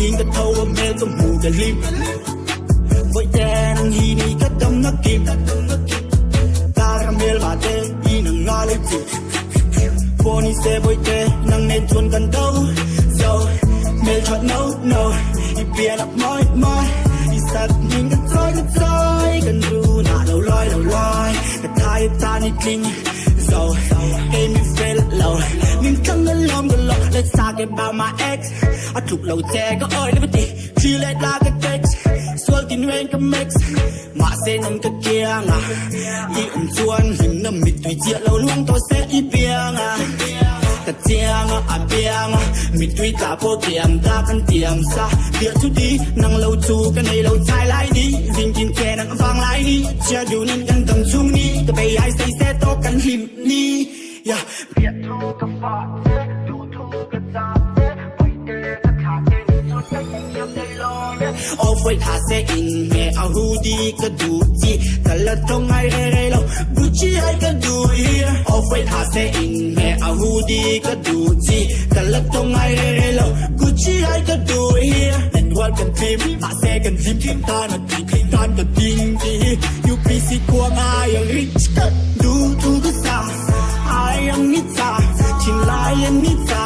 nhìn cái thâu ở mê có mù cái lim với đèn hi ni cái đâm nó kim caramel mà tê đi nằng ngó lấy chịu Bonnie xe với tê nằng nên chuồn gần đâu dầu mê chọn nấu nấu đi bia lọc mỏi mỏi đi sạch nhìn cái trôi gần ru nà đầu loi cái thai ta đi kinh dầu em mi phê lầu nhưng không ngân lom gần lọ lấy xa cái bao mà ex ở trục lầu xe có ơi lấy đi chỉ lấy ra cái text xuôi tin ven cái mix mà xe nâng cái kia ngà đi chuan hình nằm mịt tùy chia lâu luôn tôi sẽ đi bia ngà cái chiang à bia ngà mịt tùy cả phố tiệm ta căn tiệm xa địa chút đi năng lâu chu cái này lâu trái lại đi dinh kinh kè năng vang lại đi chia đủ nên căn tầm chung đi cái bầy ai say xe to căn hìm đi yeah biệt thu cái phạt đủ thu cái giá quay tê cái khả tên chút cái nhầm đây lo off white hạ xe in mẹ áo hoodie cái đủ chi cái là thông ai đây lâu Gucci hay cái đủ here off white hạ xe in mẹ áo hoodie cái đủ chi cái là thông ai đây lâu Gucci hay cái đủ here nên quan cần thêm hạ xe cần thêm chúng ta là tình tan cần tin gì UPC của ai yang rich đủ thu cái sao ai yang nít ra chính lại yang nít ra